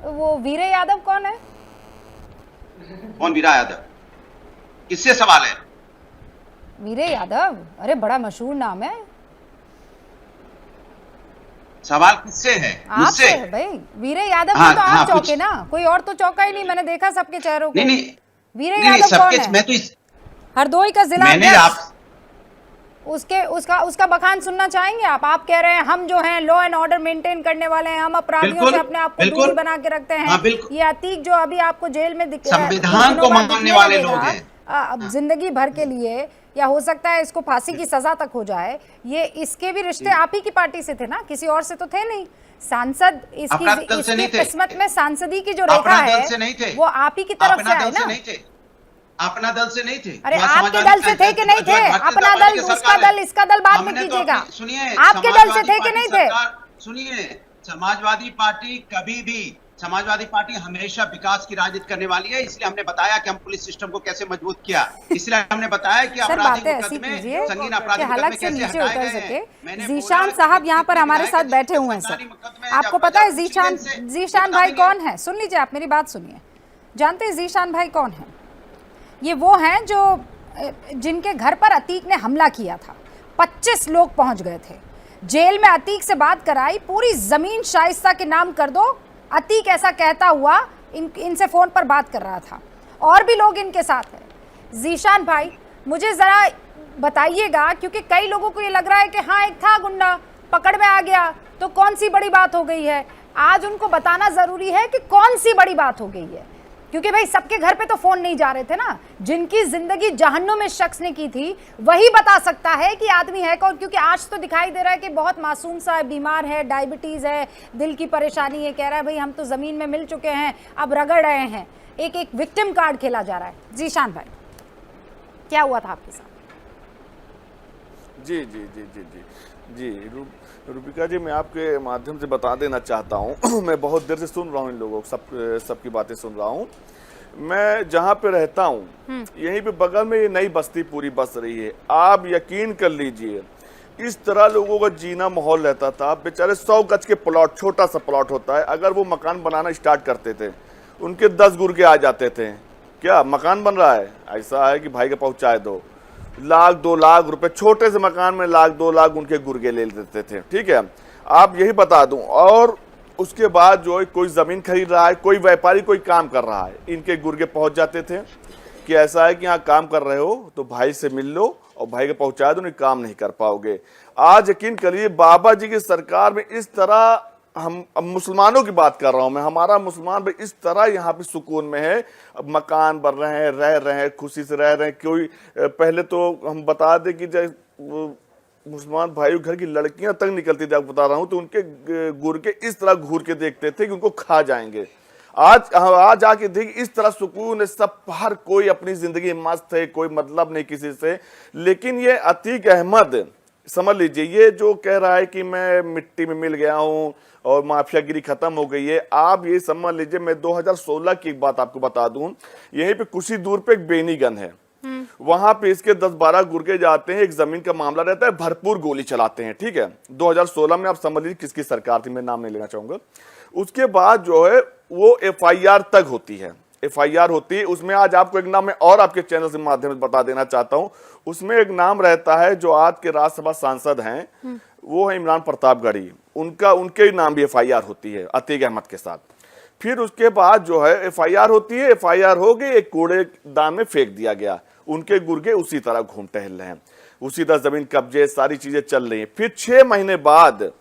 वो वीरे यादव कौन है? कौन वीरा यादव? किससे सवाल है? वीरे यादव, अरे बड़ा मशहूर नाम है। सवाल किससे है? आपसे है भाई। वीरे यादव हाँ, को तो आप हाँ, चौंके ना, कोई और तो चौंका ही नहीं, मैंने देखा सबके चेहरों को। नहीं नहीं वीरे नहीं, यादव कौन है? मैं तो हरदोई का जिला मैंने अध्यक्ष। उसका बखान सुनना चाहेंगे आप कह रहे हैं हम जो हैं लॉ एंड ऑर्डर मेंटेन करने वाले हैं, हम अपराधियों से अपने आप को दूरी बना के रखते हैं। हाँ, बिल्कुल। ये अतीक जो अभी आपको जेल में संविधान को मानने वाले लोग हैं। अब जिंदगी भर के लिए, या हो सकता है इसको फांसी की सजा तक हो जाए। ये इसके भी रिश्ते आप ही की पार्टी से थे ना, किसी और से तो थे नहीं। सांसद इसकी किस्मत में सांसदी की जो रेखा है वो आप ही की तरफ से है ना। अपना दल से नहीं थे। अरे आपके दल से थे कि नहीं थे? अपना दल, उसका दल, इसका दल बाद में कीजिएगा। सुनिए, आपके दल से थे कि नहीं थे? सुनिए, समाजवादी पार्टी कभी भी, समाजवादी पार्टी हमेशा विकास की राजनीति करने वाली है। इसलिए हमने बताया कि हम पुलिस सिस्टम को कैसे मजबूत किया। इसलिए हमने बताया कि आपराधिक मुकदमे, संगीन आपराधिक मुकदमे कैसे हटाए गए हैं। जीशान साहब यहाँ पर हमारे साथ बैठे हुए हैं। सर, आपको पता है जीशान भाई कौन है? सुन लीजिए, आप मेरी बात सुनिए। जानते हैं जीशान भाई कौन है? ये वो हैं जो जिनके घर पर अतीक ने हमला किया था। 25 लोग पहुंच गए थे जेल में, अतीक से बात कराई, पूरी जमीन शाइस्ता के नाम कर दो। अतीक ऐसा कहता हुआ इनसे फोन पर बात कर रहा था, और भी लोग इनके साथ हैं। जीशान भाई, मुझे जरा बताइएगा, क्योंकि कई लोगों को ये लग रहा है कि हाँ एक था गुंडा पकड़ में आ गया तो कौन सी बड़ी बात हो गई है। आज उनको बताना जरूरी है कि कौन सी बड़ी बात हो गई है, क्योंकि भाई सबके घर पे तो फोन नहीं जा रहे थे ना। जिनकी जिंदगी जहन्नुम में शख्स ने की थी वही बता सकता है कि आदमी है कौन। क्योंकि आज तो दिखाई दे रहा है कि बहुत मासूम सा है, बीमार है, डायबिटीज है, दिल की परेशानी है, कह रहा है भाई हम तो जमीन में मिल चुके हैं, अब रगड़ रहे हैं। एक एक विक्टिम कार्ड खेला जा रहा है। जीशान भाई, क्या हुआ था आपके साथ? जी जी जी जी जी जी रूपिका जी, मैं आपके माध्यम से बता देना चाहता हूँ मैं बहुत देर से सुन रहा हूँ इन लोगों सबकी बातें सुन रहा हूँ। मैं जहाँ पे रहता हूँ यहीं पे बगल में ये नई बस्ती पूरी बस रही है। आप यकीन कर लीजिए, इस तरह लोगों का जीना माहौल रहता था। बेचारे 100 गज के प्लॉट, छोटा सा प्लॉट होता है, अगर वो मकान बनाना स्टार्ट करते थे उनके 10 गुर्गे आ जाते थे। क्या मकान बन रहा है? ऐसा है कि भाई के पहुँचाए दो, 1-2 लाख रुपए, छोटे से मकान में 1-2 लाख उनके गुर्गे ले लेते थे। ठीक है, आप यही बता दूं। और उसके बाद जो है कोई जमीन खरीद रहा है, कोई व्यापारी कोई काम कर रहा है, इनके गुर्गे पहुंच जाते थे कि ऐसा है कि यहाँ काम कर रहे हो तो भाई से मिल लो और भाई के पहुंचा दो, नहीं काम नहीं कर पाओगे। आज यकीन करिए, बाबा जी की सरकार में इस तरह, हम अब मुसलमानों की बात कर रहा हूं मैं, हमारा मुसलमान भाई इस तरह यहाँ पे सुकून में है, अब मकान बन रहे हैं, रह रहे हैं, खुशी से रह रहे हैं। कोई पहले तो हम बता दें कि जब मुसलमान भाइयों घर की लड़कियां तक निकलती थी, आपको बता रहा हूं, तो उनके गुर्गे इस तरह घूर के देखते थे कि उनको खा जाएंगे। आज आके देखिए इस तरह सुकून है, सब हर कोई अपनी जिंदगी मस्त है, कोई मतलब नहीं किसी से। लेकिन ये अतीक अहमद, समझ लीजिए, ये जो कह रहा है कि मैं मिट्टी में मिल गया हूं और माफियागिरी खत्म हो गई है, आप ये समझ लीजिए। मैं 2016 की एक बात आपको बता दूं, यहीं पे कुछ ही दूर पे एक बेनीगंज है, वहां पे इसके 10-12 गुर्गे जाते हैं, एक जमीन का मामला रहता है, भरपूर गोली चलाते हैं। ठीक है, 2016 में आप समझ लीजिए किसकी सरकार थी, मैं नाम नहीं लेना चाहूंगा। उसके बाद जो है वो FIR तक होती है, FIR होती है। उसमें आज आपको एक नाम मैं और आपके चैनल के माध्यम से बता देना चाहता हूं। उसमें एक नाम रहता है जो आज के राज्यसभा सांसद हैं, वो है इमरान प्रतापगढ़ी। उनके नाम भी FIR होती है अतीक अहमद के साथ। फिर उसके बाद जो है FIR होती है, FIR हो गई, एक कूड़ेदान में फेंक दिया गया। उनके गुर्गे उसी तरह घूम टहल रहे हैं, उसी तरह जमीन कब्जे, सारी चीजें चल रही हैं। फिर 6 महीने बाद,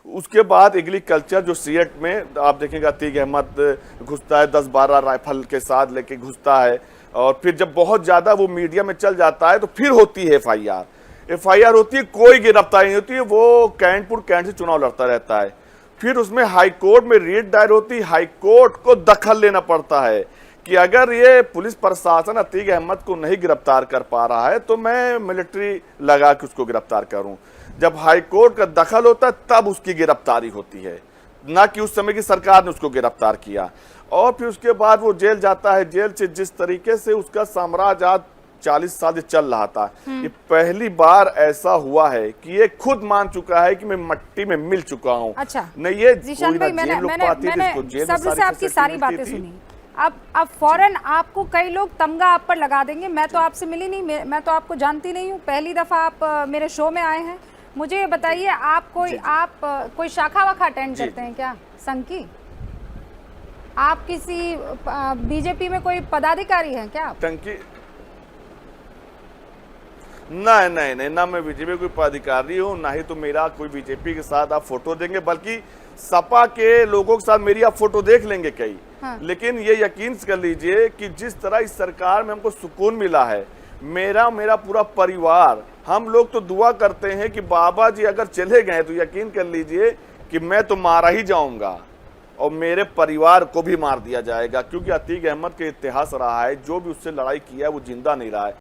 उसके बाद एग्रीकल्चर जो सीएट में आप देखेंगे अतीक अहमद घुसता है, 10-12 राइफल के साथ लेके घुसता है। और फिर जब बहुत ज्यादा वो मीडिया में चल जाता है तो फिर होती है FIR होती है, कोई गिरफ्तारी नहीं होती है, वो कैंट से चुनाव लड़ता रहता है। फिर उसमें हाई कोर्ट में रिट दायर होती है, हाई कोर्ट को दखल लेना पड़ता है कि अगर ये पुलिस प्रशासन अतीक अहमद को नहीं गिरफ्तार कर पा रहा है तो मैं मिलिट्री लगा के उसको गिरफ्तार करूं। जब हाई कोर्ट का दखल होता है तब उसकी गिरफ्तारी होती है, ना कि उस समय की सरकार ने उसको गिरफ्तार किया। और फिर उसके बाद वो जेल जाता है। जेल से जिस तरीके से उसका साम्राज्य आज 40 साल से चल रहा था। ये पहली बार ऐसा हुआ है कि ये खुद मान चुका है कि मैं मट्टी में मिल चुका हूँ। अच्छा, नहीं ये जीशान भाई, मैंने सब्र से आपकी सारी बातें सुनी। अब फौरन आपको कई लोग तमगा आप पर लगा देंगे। मैं तो आपसे मिली नहीं, मैं तो आपको जानती नहीं हूँ, पहली दफा आप मेरे शो में आए हैं। मुझे ये बताइए, आप कोई शाखा वाखा अटेंड करते हैं क्या संघ की? आप किसी बीजेपी में कोई पदाधिकारी हैं क्या? टंकी नहीं, ना मैं बीजेपी कोई पदाधिकारी हूँ, ना ही तो मेरा कोई बीजेपी के साथ आप फोटो देंगे, बल्कि सपा के लोगों के साथ मेरी आप फोटो देख लेंगे कई। हाँ। लेकिन ये यकीन कर लीजिए कि जिस तरह इस सरकार में हमको सुकून मिला है, मेरा पूरा परिवार, हम लोग तो दुआ करते हैं कि बाबा जी अगर चले गए तो यकीन कर लीजिए कि मैं तो मारा ही जाऊंगा और मेरे परिवार को भी मार दिया जाएगा, क्योंकि अतीक अहमद का इतिहास रहा है, जो भी उससे लड़ाई किया है वो जिंदा नहीं रहा है।